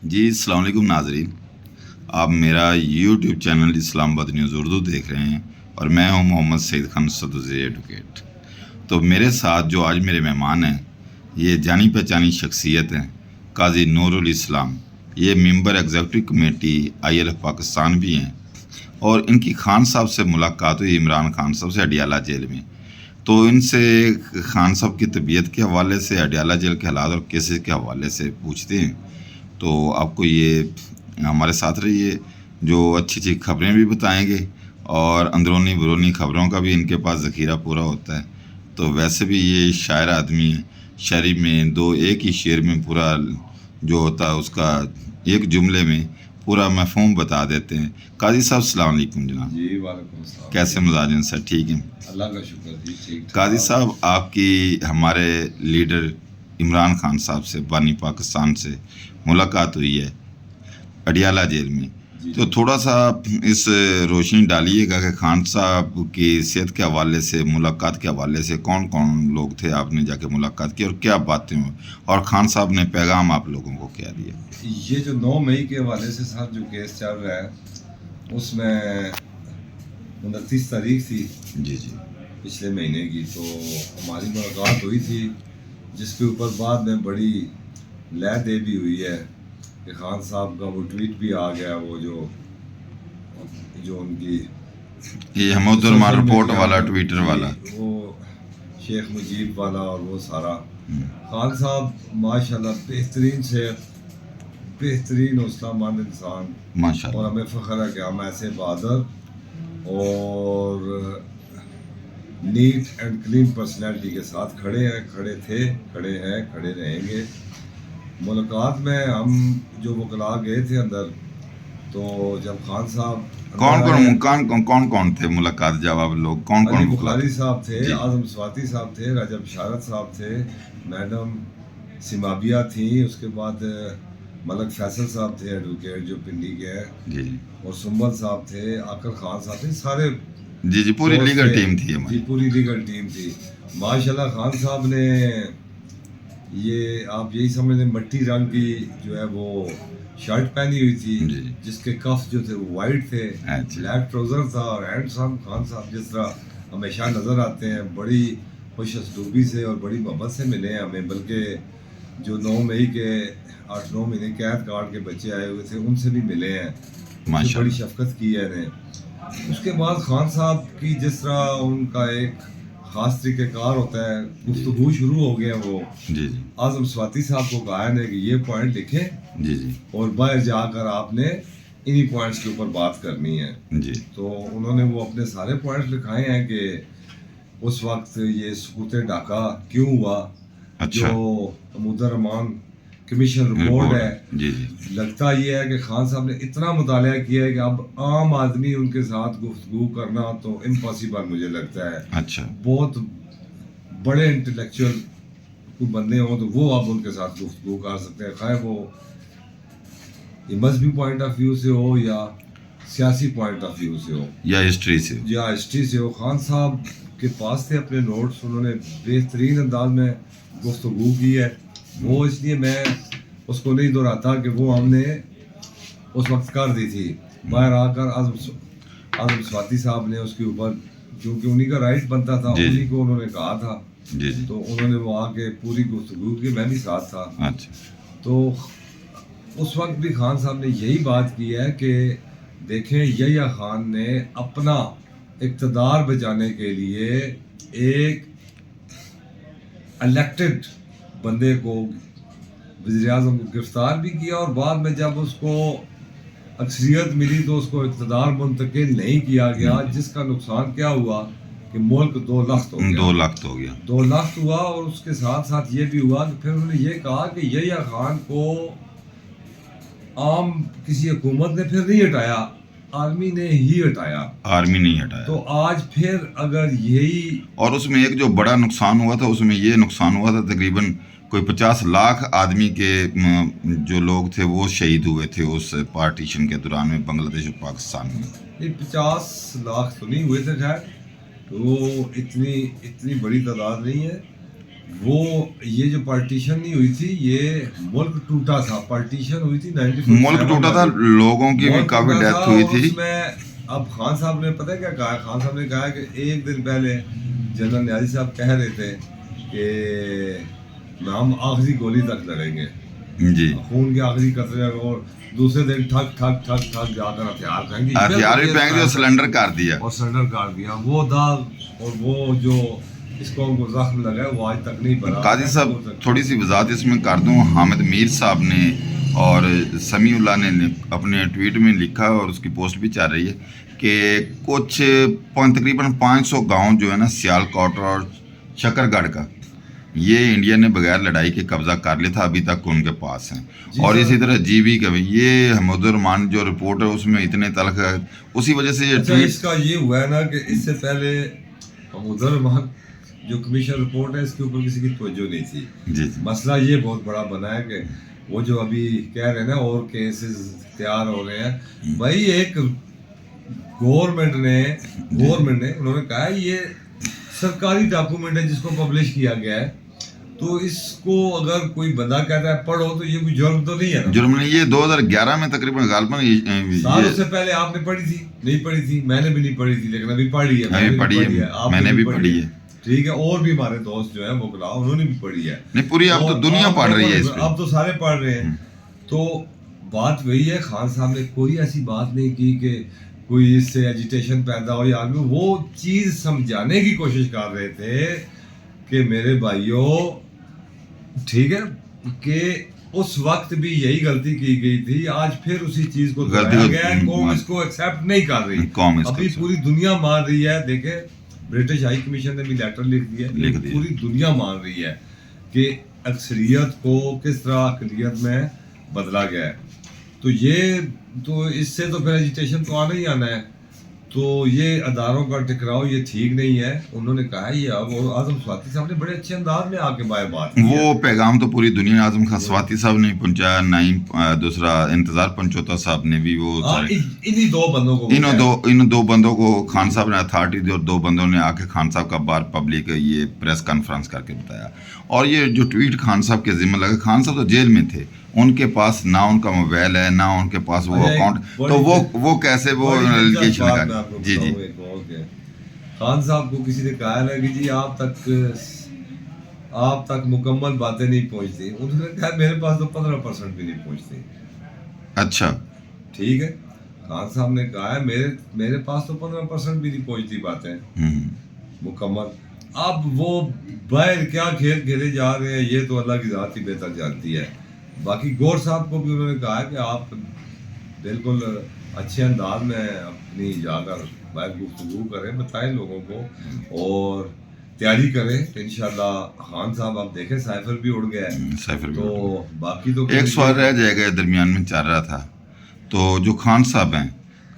جی السلام علیکم ناظرین، آپ میرا یوٹیوب چینل اسلام آباد نیوز اردو دیکھ رہے ہیں اور میں ہوں محمد سعید خان صدوسی ایڈوکیٹ۔ تو میرے ساتھ جو آج میرے مہمان ہیں یہ جانی پہچانی شخصیت ہیں قاضی نور الاسلام، یہ ممبر ایگزیکٹو کمیٹی ILF پاکستان بھی ہیں، اور ان کی خان صاحب سے ملاقات ہوئی عمران خان صاحب سے اڈیالہ جیل میں۔ تو ان سے خان صاحب کی طبیعت کے حوالے سے، اڈیالہ جیل کے حالات اور کیسز کے حوالے سے پوچھتے ہیں۔ تو آپ کو یہ ہمارے ساتھ رہیے، جو اچھی اچھی خبریں بھی بتائیں گے اور اندرونی بیرونی خبروں کا بھی ان کے پاس ذخیرہ پورا ہوتا ہے۔ تو ویسے بھی یہ شاعر آدمی ہے، شاعری میں ایک ہی شعر میں پورا جو ہوتا ہے اس کا ایک جملے میں پورا مفہوم بتا دیتے ہیں۔ قاضی صاحب السلام علیکم جناب۔ جی وعلیکم السلام۔ کیسے مزاج ہیں سر؟ ٹھیک ہیں؟ اللہ کا شکر جی، ٹھیک۔ قاضی صاحب، آپ کی ہمارے لیڈر عمران خان صاحب سے، بانی پاکستان سے ملاقات ہوئی ہے اڈیالہ جیل میں، تو تھوڑا سا اس روشنی ڈالیے گا کہ خان صاحب کی صحت کے حوالے سے، ملاقات کے حوالے سے کون کون لوگ تھے آپ نے جا کے ملاقات کی اور کیا باتیں ہوئی، اور خان صاحب نے پیغام آپ لوگوں کو کیا دیا؟ یہ جو 9 مئی کے حوالے سے ساتھ جو کیس چل رہا ہے اس میں 29 تاریخ تھی جی جی پچھلے مہینے کی، تو ہماری ملاقات ہوئی تھی، جس کے اوپر بعد میں بڑی لے دے بھی ہوئی ہے کہ خان صاحب کا وہ ٹویٹ بھی آ گیا، وہ جو ان کی یہ حمود الرحمان رپورٹ والا، ٹویٹر والا، وہ شیخ مجیب والا، اور وہ سارا۔ خان صاحب ماشاءاللہ بہترین صحت، بہترین حوصلہ مند انسان، ماشاءاللہ، اور ہمیں فخر ہے کہ ہم ایسے بہادر اور نیٹ اینڈ کلین پرسنالٹی کے ساتھ کھڑے ہیں، کھڑے تھے، کھڑے ہیں، کھڑے رہیں گے۔ ملاقات میں ہم جو وکلاء گئے تھے اندر، تو جب خان صاحب کون کون تھے ملاقات جواب لوگ؟ کون علی کون؟ بخاری صاحب تھے، جی، اعظم سواتی صاحب تھے، رجب بشارت صاحب تھے، میڈم سمابیہ تھیں، اس کے بعد ملک فیصل صاحب تھے ایڈوکیٹ جو پنڈی کے ہیں، جی اور سنبل صاحب تھے، عاقل خان صاحب تھے، سارے جی جی پوری لیگل ٹیم تھی جی، ہماری۔ پوری لیگل ٹیم تھی۔ ماشاءاللہ خان صاحب نے یہ آپ یہی سمجھ لیں مٹی رنگ کی جو ہے وہ شرٹ پہنی ہوئی تھی، جس کے کف جو تھے وہ وائٹ تھے، بلیک ٹراؤزر تھا، اور ہینڈسم خان صاحب جس طرح ہمیشہ نظر آتے ہیں، بڑی خوش اسلوبی سے اور بڑی محبت سے ملے ہیں ہمیں، بلکہ جو 9 مئی کے 8-9 مہینے قید کاٹ کے بچے آئے ہوئے تھے ان سے بھی ملے ہیں، بڑی شفقت کی ہے انہیں۔ اس کے بعد خان صاحب کی جس طرح ان کا ایک خاص طریقہ کار ہوتا ہے، گفتگو شروع ہو گیا، وہ اعظم سواتی صاحب کو کہا ہے کہ یہ پوائنٹ لکھیں اور باہر جا کر آپ نے انہی پوائنٹس کے اوپر بات کرنی ہے۔ تو انہوں نے وہ اپنے سارے پوائنٹس لکھائے ہیں کہ اس وقت یہ سقوط ڈھاکہ کیوں ہوا، جو حمود الرحمان کمیشن رپورٹ ہے، لگتا یہ ہے کہ خان صاحب نے اتنا مطالعہ کیا ہے کہ اب عام آدمی ان کے ساتھ گفتگو کرنا تو امپاسبل مجھے لگتا ہے۔ بہت بڑے انٹلیکچوئل کو بندے ہوں تو وہ اب ان کے ساتھ گفتگو کر سکتے ہیں، خواہ وہ مذہبی پوائنٹ آف ویو سے ہو یا سیاسی پوائنٹ آف ویو سے ہو یا ہسٹری سے ہو۔ خان صاحب کے پاس تھے اپنے نوٹس، انہوں نے بہترین انداز میں گفتگو کی ہے، وہ اس لیے میں اس کو نہیں دہراتا کہ وہ ہم نے اس وقت کر دی تھی۔ باہر آ کر اعظم سواتی صاحب نے اس کے اوپر، کیونکہ انہی کا رائٹ بنتا تھا، انہی کو انہوں نے کہا تھا، تو انہوں نے وہ آ کے پوری گفتگو کی، میں بھی ساتھ تھا۔ تو اس وقت بھی خان صاحب نے یہی بات کی ہے کہ دیکھیں یحییٰ خان نے اپنا اقتدار بچانے کے لیے ایک الیکٹڈ بندے کو، وزیر اعظم کو گرفتار بھی کیا، اور بعد میں جب اس کو اکثریت ملی تو اس کو اقتدار منتقل نہیں کیا گیا، جس کا نقصان کیا ہوا کہ ملک 2 لخت ہو گیا، 2 لخت ہوا۔ اور اس کے ساتھ ساتھ یہ بھی ہوا کہ پھر انہوں نے یہ کہا کہ یحییٰ خان کو عام کسی حکومت نے پھر نہیں ہٹایا، آرمی نے ہی ہٹایا، تو آج پھر اگر یہی، اور اس میں ایک جو بڑا نقصان ہوا تھا، اس میں یہ نقصان ہوا تھا تقریباً کوئی 50 لاکھ آدمی کے جو لوگ تھے وہ شہید ہوئے تھے اس پارٹیشن کے دوران میں، بنگلہ دیش اور پاکستان میں۔ 50 لاکھ تو نہیں ہوئے تھے، خیر وہ اتنی بڑی تعداد نہیں ہے، وہ یہ جو پارٹیشن نہیں ہوئی تھی یہ ملک ٹوٹا تھا, پارٹیشن ہوئی تھی 1947 ملک ٹوٹا تھا, لوگوں کی بھی کافی ڈیتھ ہوئی تھی. اس میں اب خان صاحب نے پتہ کیا کہا, خان صاحب نے کہا کہ ایک دن پہلے جنرل نیازی صاحب کہہ رہے تھے کہ ہم آخری گولی تک لڑیں گے جی, خون کے آخری قطرے, اور دوسرے دن ٹھک ٹھک ٹھک ٹھک جا کر ہتھیار پھینک دیے, ہتھیار بھی پھینک دیا, سلنڈر کر دیا, اور سلنڈر کر دیا. وہ داغ اور وہ جو اس قوم کو زخم لگا ہے وہ آج تک نہیں بھرا. قاضی صاحب تھوڑی سی وضاحت اس میں کر دوں, حامد میر صاحب نے اور سمیع اللہ نے اپنے ٹویٹ میں لکھا اور اس کی پوسٹ بھی چل رہی ہے کہ کچھ تقریباً 500 گاؤں جو ہے نا سیال کوٹ اور شکر گڑھ کا, یہ انڈیا نے بغیر لڑائی کے قبضہ کر لیا تھا, ابھی تک ان کے پاس ہیں. اور اسی طرح جی بی کا بھی یہ حمود الرحمان جو رپورٹ ہے اس میں اتنے تلخ ہے, اسی وجہ سے یہ ٹویٹ اس کا یہ ہوا ہے نا کہ اس سے پہلے حمود الرحمان جو کمیشن رپورٹ ہے اس کے اوپر کسی کی توجہ نہیں تھی. جی مسئلہ یہ بہت بڑا بنا ہے کہ وہ جو ابھی کہہ رہے ہیں نا اور کیسز تیار ہو رہے ہیں, بھائی ایک گورنمنٹ نے انہوں نے کہا یہ سرکاری ڈاکومنٹ ہے جس کو پبلش کیا گیا ہے, تو اس کو اگر کوئی بندہ کہتا ہے پڑھو تو یہ کوئی جرم تو نہیں ہے نا. جرم نہیں, یہ 2011 میں تقریباً غالباً سال اس سے پہلے آپ نے پڑھی تھی نہیں پڑھی تھی, میں نے بھی نہیں پڑھی تھی, لیکن ابھی پڑھی ہے, میں نے بھی پڑھی ہے, ٹھیک ہے, اور بھی ہمارے دوست جو ہیں وہ بلاؤ انہوں نے بھی پڑھی ہے. نہیں پوری اب تو دنیا پڑھ رہی ہے اس پہ, اب تو سارے پڑھ رہے ہیں. تو بات وہی ہے, خان صاحب نے کوئی ایسی بات نہیں کی کہ کوئی اس سے ایجیٹیشن پیدا ہو, یا آدمی وہ چیز سمجھانے کی کوشش کر رہے تھے کہ میرے بھائیوں ٹھیک ہے کہ اس وقت بھی یہی غلطی کی گئی تھی, آج پھر اسی چیز کو دہرایا گیا ہے, قوم اس کو ایکسیپٹ نہیں کر رہی, ابھی پوری دنیا مان رہی ہے. دیکھیں برٹش ہائی کمیشن نے بھی لیٹر لکھ دیا, پوری دنیا مان رہی ہے کہ اکثریت کو کس طرح اقلیت میں بدلا گیا ہے. تو یہ تو اس سے تو پھر ایجیٹیشن تو آنا ہی آنا ہے. تو یہ اداروں کا ٹکراؤ یہ ٹھیک نہیں ہے. انہوں نے کہا یہ اب اعظم سواتی صاحب نے بڑے اچھے انداز میں آ کے بات کی, وہ پیغام تو پوری دنیا اعظم خان سواتی صاحب نے پہنچایا, نہیں دوسرا انتظار پنچوتا صاحب نے بھی, وہ انہی دو بندوں کو, ان دو بندوں کو خان صاحب نے اتھارٹی دی, اور 2 بندوں نے آ کے خان صاحب کا بار پبلک یہ پریس کانفرنس کر کے بتایا. اور یہ جو ٹویٹ خان صاحب کے ذمہ لگا, خان صاحب تو جیل میں تھے, ان کے پاس نہ ان کا موبائل ہے نہ ان کے پاس وہ اکاؤنٹ, تو وہ کیسے وہ ایلیگیشن لگا. جی جی, خان صاحب کو کسی نے کہا ہے کہ جی آپ تک مکمل باتیں نہیں پہنچتی, انہوں نے کہا میرے پاس تو 15% بھی نہیں پہنچتی. اچھا ٹھیک ہے, خان صاحب نے کہا ہے میرے پاس تو 15% بھی نہیں پہنچتی باتیں مکمل. اب وہ باہر کیا کھیل کھیلے جا رہے ہیں یہ تو اللہ کی ذات ہی بہتر جانتی ہے. باقی گور صاحب کو بھی انہوں نے کہا کہ آپ بالکل اچھے انداز میں اپنی جا کر باہر گفتگو کریں, بتائیں لوگوں کو اور تیاری کریں انشاءاللہ. خان صاحب آپ دیکھیں سائفر بھی اڑ گیا ہے, تو باقی تو ایک سوال رہ جائے گا درمیان میں چل رہا تھا. تو جو خان صاحب ہیں,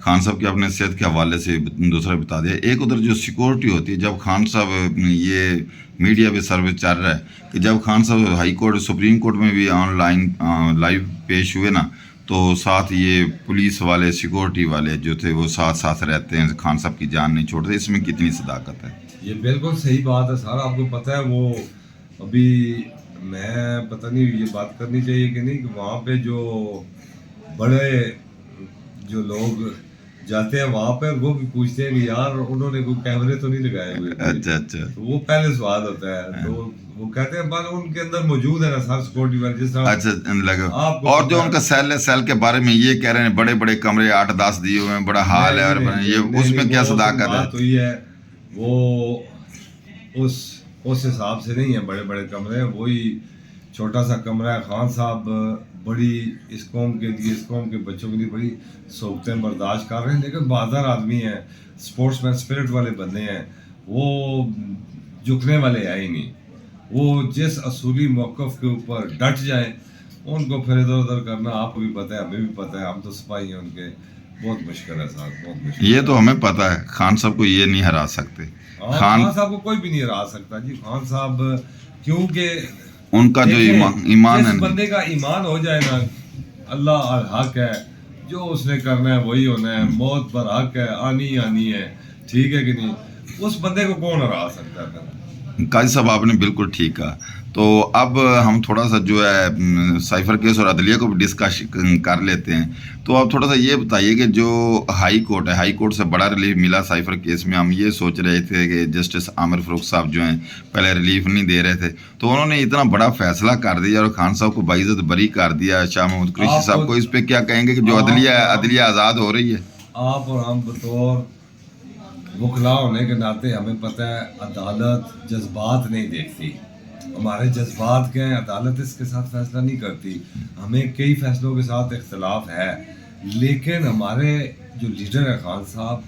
خان صاحب کی اپنے صحت کے حوالے سے دوسرا بتا دیا, ایک ادھر جو سیکورٹی ہوتی ہے, جب خان صاحب یہ میڈیا پہ سروس چل رہا ہے کہ جب خان صاحب ہائی کورٹ سپریم کورٹ میں بھی آن لائن لائیو پیش ہوئے نا, تو ساتھ یہ پولیس والے سیکورٹی والے جو تھے وہ ساتھ رہتے ہیں, خان صاحب کی جان نہیں چھوڑتے. اس میں کتنی صداقت ہے؟ یہ بالکل صحیح بات ہے سر, آپ کو پتہ ہے وہ ابھی میں پتہ نہیں یہ بات کرنی چاہیے کہ نہیں, کہ وہاں پہ جو بڑے جو لوگ جاتے ہیں وہاں پہ وہ بھی پوچھتے ہیں کہ یار انہوں نے کوئی کیمرے تو نہیں لگائے ہوئے. اچھا اچھا, تو وہ پہلے سوال ہوتا ہے, تو وہ کہتے ہیں بس ان کے اندر موجود ہے نا سر سیکورٹی والے جس طرح. اچھا لگا. اور جو ان کا سیل ہے, سیل کے بارے میں یہ کہہ رہے ہیں بڑے بڑے کمرے 8-10 دیے ہوئے ہیں, بڑا حال ہے, اور یہ اس میں کیا صداقت ہے؟ تو یہ ہے وہ اس حساب سے نہیں ہے بڑے بڑے کمرے, وہی چھوٹا سا کمرہ ہے. خان صاحب بڑی اس قوم کے لیے, اس قوم کے بچوں کے لیے بڑی صحبتیں برداشت کر رہے ہیں, لیکن بہادر آدمی ہیں, اسپورٹس مین اسپرٹ والے بندے ہیں, وہ جھکنے والے ہیں ہی نہیں. وہ جس اصولی موقف کے اوپر ڈٹ جائیں, ان کو پھر ادھر ادھر کرنا آپ کو بھی پتہ ہے, ہمیں بھی پتہ ہے, ہم تو سپاہی ہیں ان کے, بہت مشکل ہے صاحب, بہت مشکل. یہ تو ہمیں پتہ ہے خان صاحب کو یہ نہیں ہرا سکتے. خان صاحب کو کوئی بھی نہیں ہرا سکتا جی. خان صاحب کیونکہ ان کا جو ایمان ہے, جس بندے کا ایمان ہو جائے نا, اللہ الحق ہے, جو اس نے کرنا ہے وہی ہونا ہے, موت پر حق ہے, آنی ہے, ٹھیک ہے کہ نہیں, اس بندے کو کون ہرا سکتا ہے؟ قاضی صاحب آپ نے بالکل ٹھیک کہا. تو اب ہم تھوڑا سا جو ہے سائفر کیس اور عدلیہ کو بھی ڈسکس کر لیتے ہیں. تو آپ تھوڑا سا یہ بتائیے کہ جو ہائی کورٹ ہے، ہائی کورٹ سے بڑا ریلیف ملا سائفر کیس میں. ہم یہ سوچ رہے تھے کہ جسٹس عامر فاروق صاحب جو ہیں پہلے ریلیف نہیں دے رہے تھے، تو انہوں نے اتنا بڑا فیصلہ کر دیا اور خان صاحب کو باعزت بری کر دیا. شاہ محمود قریشی صاحب کو اس پہ کیا کہیں گے کہ جو عدلیہ آزاد ہو رہی ہے؟ آپ اور ہم بطور وکلا ہونے کے ناطے ہمیں پتہ ہے عدالت جذبات نہیں دیکھتی. ہمارے جذبات کیا ہیں، عدالت اس کے ساتھ فیصلہ نہیں کرتی. ہمیں کئی فیصلوں کے ساتھ اختلاف ہے، لیکن ہمارے جو لیڈر ہیں خان صاحب،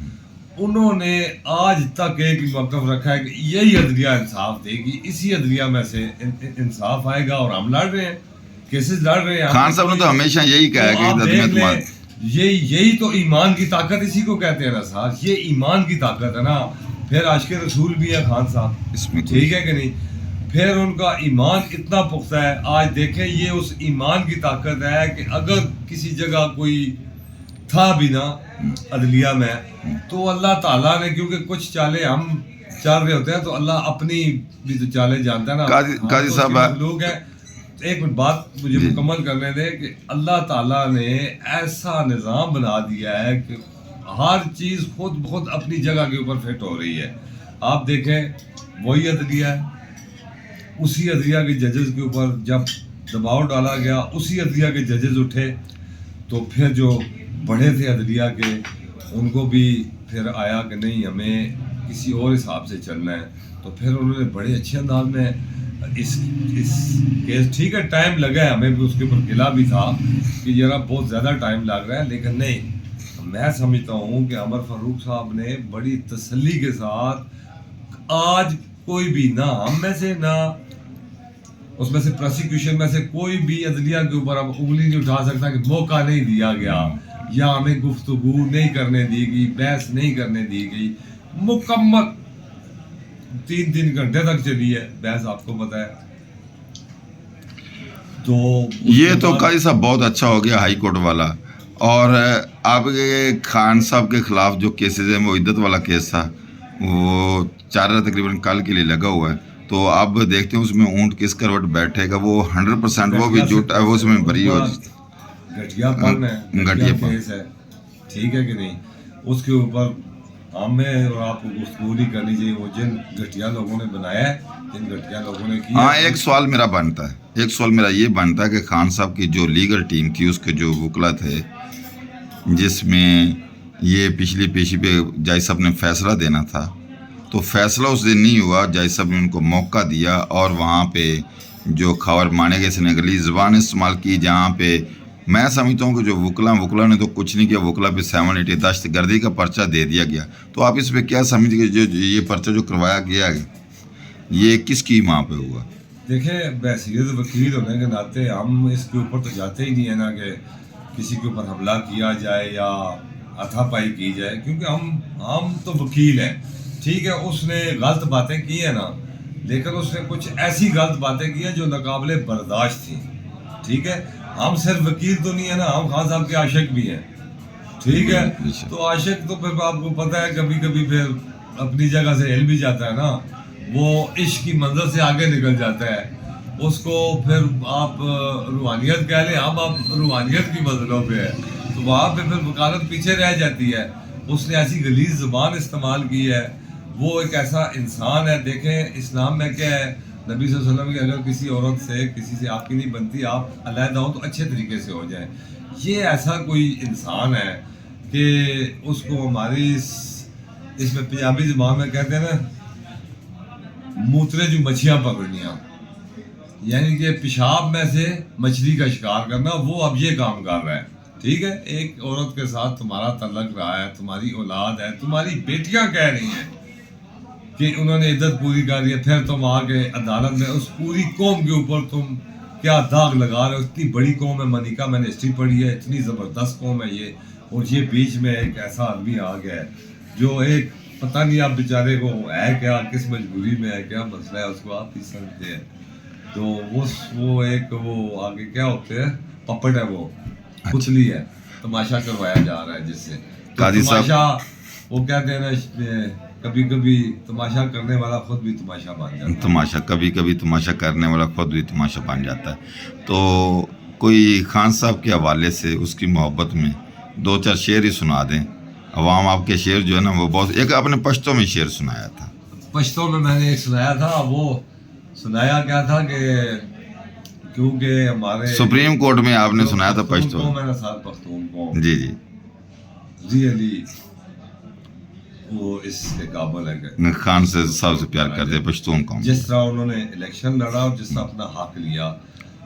انہوں نے آج تک ایک موقف رکھا ہے کہ یہی عدلیہ انصاف دے گی، اسی عدلیہ میں سے انصاف آئے گا. اور ہم لڑ رہے ہیں، کیسز لڑ رہے ہیں. خان صاحب نے تو ہمیشہ یہی کہا ہے کہ یہی تو ایمان کی طاقت اسی کو کہتے ہیں نا صاحب. یہ ایمان کی طاقت ہے نا. پھر عاشق رسول بھی ہے خان صاحب، اس میں ٹھیک ہے کہ نہیں. پھر ان کا ایمان اتنا پختہ ہے. آج دیکھیں یہ اس ایمان کی طاقت ہے کہ اگر کسی جگہ کوئی تھا بھی نا عدلیہ میں، تو اللہ تعالیٰ نے، کیونکہ کچھ چالیں ہم چل رہے ہوتے ہیں تو اللہ اپنی بھی تو چالیں جانتا ہے نا. قاضی صاحب لوگ ہیں. ایک منٹ بات مجھے مکمل کرنے دیں کہ اللہ تعالیٰ نے ایسا نظام بنا دیا ہے کہ ہر چیز خود بخود اپنی جگہ کے اوپر فٹ ہو رہی ہے. آپ دیکھیں وہی عدلیہ ہے، اسی عدلیہ کے ججز کے اوپر جب دباؤ ڈالا گیا، اسی عدلیہ کے ججز اٹھے، تو پھر جو بڑے تھے عدلیہ کے ان کو بھی پھر آیا کہ نہیں ہمیں کسی اور حساب سے چلنا ہے. تو پھر انہوں نے بڑے اچھے انداز میں اس کیس، ٹھیک ہے ٹائم لگا ہے، ہمیں بھی اس کے اوپر گلا بھی تھا کہ ذرا بہت زیادہ ٹائم لگ رہا ہے، لیکن نہیں، میں سمجھتا ہوں کہ عامر فاروق صاحب نے بڑی تسلی کے ساتھ، آج کوئی بھی نہ ہم میں سے نہ اس میں سے پروسیکیوشن میں سے کوئی بھی عدلیہ کے اوپر اب انگلی نہیں اٹھا سکتا کہ موقع نہیں دیا گیا یا ہمیں گفتگو نہیں کرنے دی گئی، بحث نہیں کرنے دی گئی. مکمل 3 گھنٹے تک چلی ہے بحث، آپ کو پتہ ہے. تو یہ تو قاضی صاحب بہت اچھا ہو گیا ہائی کورٹ والا. اور آپ کے خان صاحب کے خلاف جو کیسز ہیں، وہ عدت والا کیس تھا، وہ چارہ تقریباً کل کے لیے لگا ہوا ہے. تو آپ دیکھتے ہیں اس میں اونٹ کس کروٹ بیٹھے گا، وہ 100% وہ بھی جھوٹ ہے، وہ اس میں بری ہو گھٹیا پن ہے، گھٹیا کیس ہے، ٹھیک ہے کہ نہیں. اس کے اوپر ہمیں اور آپ کو گفتگو نہیں کرنی چاہیے. وہ جن گھٹیا لوگوں نے بنایا ہے، جن گھٹیا لوگوں نے کیا. ہاں، ایک سوال میرا یہ بنتا ہے کہ خان صاحب کی جو لیگل ٹیم تھی، اس کے جو وکلا تھے، جس میں یہ پچھلی پیشی پہ جج صاحب نے فیصلہ دینا تھا، تو فیصلہ اس دن نہیں ہوا. جج صاحب نے ان کو موقع دیا اور وہاں پہ جو خاور مانے گئے سنگلی زبان استعمال کی، جہاں پہ میں سمجھتا ہوں کہ جو وکلا نے تو کچھ نہیں کیا. وکلا پہ 780 دہشت گردی کا پرچہ دے دیا گیا. تو آپ اس پہ کیا سمجھتے کہ جو یہ پرچہ جو کروایا گیا یہ کس کی ماں پہ ہوا؟ دیکھیں، بحثیت وکیل ہونے کے ناطے ہم اس کے اوپر تو جاتے ہی نہیں ہے نا کہ کسی کے اوپر حملہ کیا جائے یا ہاتھا پائی کی جائے، کیونکہ ہم تو وکیل ہیں. ٹھیک ہے، اس نے غلط باتیں کی ہیں نا، لیکن اس نے کچھ ایسی غلط باتیں کی ہیں جو ناقابل برداشت تھیں. ٹھیک ہے، ہم صرف وکیل تو نہیں ہے نا، ہم خان صاحب کے عاشق بھی ہیں. ٹھیک ہے، تو عاشق تو پھر آپ کو پتہ ہے کبھی کبھی پھر اپنی جگہ سے ہل بھی جاتا ہے نا. وہ عشق کی منزل سے آگے نکل جاتا ہے. اس کو پھر آپ روحانیت کہہ لیں، ہم آپ روحانیت کی منزلوں پہ ہے، تو وہاں پہ پھر وکالت پیچھے رہ جاتی ہے. اس نے ایسی غلیظ زبان استعمال کی ہے. وہ ایک ایسا انسان ہے. دیکھیں اسلام میں کیا ہے، نبی صلی اللہ علیہ وسلم کہ اگر کسی عورت سے کسی سے آپ کی نہیں بنتی، آپ علیحدہ ہوں تو اچھے طریقے سے ہو جائیں. یہ ایسا کوئی انسان ہے کہ اس کو ہماری اس میں پنجابی زبان میں کہتے ہیں نا، موترے جو مچھیاں پکڑنیاں، یعنی کہ پیشاب میں سے مچھلی کا شکار کرنا، وہ اب یہ کام کر رہا ہے. ٹھیک ہے، ایک عورت کے ساتھ تمہارا تعلق رہا ہے، تمہاری اولاد ہے، تمہاری بیٹیاں کہہ رہی ہیں کہ انہوں نے عدت پوری کر لی ہے، پھر تم آ کے عدالت میں اس پوری قوم کے اوپر تم کیا داغ لگا رہے ہو. اتنی بڑی قوم ہے منیکا، میں نے ہسٹری پڑھی ہے، اتنی زبردست قوم ہے یہ، اور یہ بیچ میں ایک ایسا آدمی آ گیا ہے جو ایک پتہ نہیں آپ بیچارے کو ہے کیا، کس مجبوری میں ہے، کیا مسئلہ ہے، اس کو آپ ہی سمجھتے ہیں. تو وہ ایک وہ آگے کیا ہوتے ہیں، پپٹ ہے، وہ پتلی ہے، تماشا کروایا جا رہا ہے جس سے. تماشا وہ کہتے ہیں نا، کبھی کبھی تماشا کرنے والا خود بھی تماشا بن جاتا ہے. تماشا کبھی کبھی تماشا کرنے والا خود بھی تماشا بن جاتا ہے. تو کوئی خان صاحب کے حوالے سے اس کی محبت میں 2-4 شعر ہی سنا دیں. عوام آپ کے شعر جو ہے نا وہ بہت، ایک آپ نے پشتوں میں شعر سنایا تھا. پشتوں میں نے ایک سنایا تھا. وہ سنایا کیا تھا کہ کیونکہ ہمارے سپریم کورٹ میں آپ نے سنایا تھا پشتوں. قوم ہے نا، سارا پختون قوم جی جی. ریئلی وہ اس کے قابل ہے کہ خان سے سب سے پیار کرتے پشتون قوم. جس طرح انہوں نے الیکشن لڑا اور جس طرح اپنا حق لیا.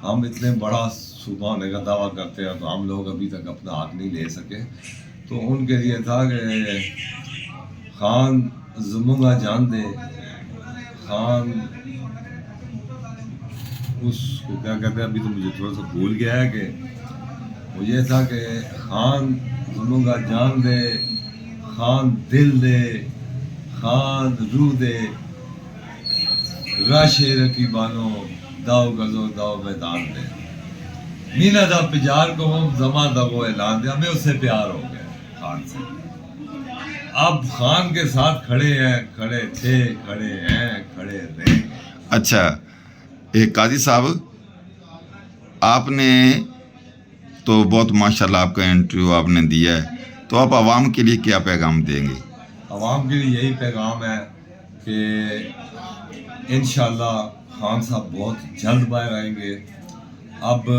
ہم اتنے بڑا صوبہ ہونے کا دعویٰ کرتے ہیں تو ہم لوگ ابھی تک اپنا حق نہیں لے سکے. تو ان کے لیے تھا کہ خان زمونگا جان دے، خان اس کو کیا کہتے ہیں، ابھی تو مجھے تھوڑا سا بھول گیا ہے، کہ وہ یہ تھا کہ خان زمونگا جان دے، خان دل دے، خان روح دے، راشے رقیبانو داؤ گزو داؤ میدان دے، مینا دا پجار کو ہم زمان دا وہ اعلان دے. ہمیں اس سے پیار ہو گیا خان سے. اب خان کے ساتھ کھڑے ہیں، کھڑے تھے، کھڑے ہیں، کھڑے رہیں گے. اچھا، ایک قاضی صاحب، آپ نے تو بہت ماشاءاللہ آپ کا انٹرویو آپ نے دیا ہے، تو آپ عوام کے لیے کیا پیغام دیں گے؟ عوام کے لیے یہی پیغام ہے کہ انشاءاللہ خان صاحب بہت جلد باہر آئیں گے. اب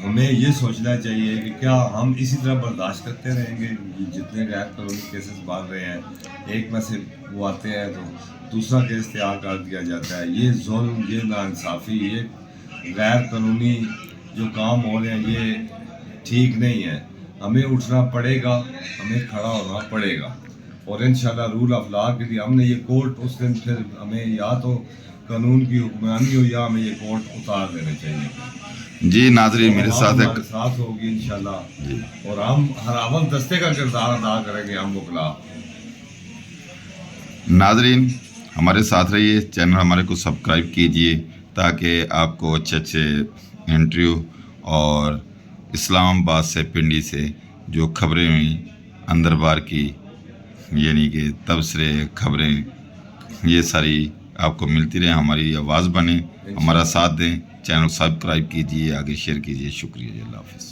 ہمیں یہ سوچنا چاہیے کہ کیا ہم اسی طرح برداشت کرتے رہیں گے. جتنے غیر قانونی کیسز بن رہے ہیں، ایک میں سے وہ آتے ہیں تو دوسرا کیس تیار کر دیا جاتا ہے. یہ ظلم، یہ ناانصافی، یہ غیر قانونی جو کام ہو رہے ہیں، یہ ٹھیک نہیں ہے. ہمیں اٹھنا پڑے گا، ہمیں کھڑا ہونا پڑے گا. اور انشاءاللہ رول آف لا کے لیے ہم نے یہ کورٹ اس دن پھر ہمیں یا تو قانون کی حکمرانی ہو یا ہمیں یہ کورٹ اتار دینے چاہیے. جی ناظرین، میرے ساتھ ایک ہمارے ساتھ ہوگی انشاءاللہ. جی اور ہم ہر اول دستے کا کردار ادا کریں گے ہم وکلا. ناظرین ہمارے ساتھ رہیے، چینل ہمارے کو سبسکرائب کیجئے تاکہ آپ کو اچھے اچھے انٹرویو اور اسلام آباد سے، پنڈی سے جو خبریں ہوئیں اندر بار کی، یعنی کہ تبصرے، خبریں، یہ ساری آپ کو ملتی رہیں. ہماری آواز بنیں، ہمارا ساتھ دیں. چینل سبسکرائب کیجئے، آگے شیئر کیجئے. شکریہ. اللہ حافظ.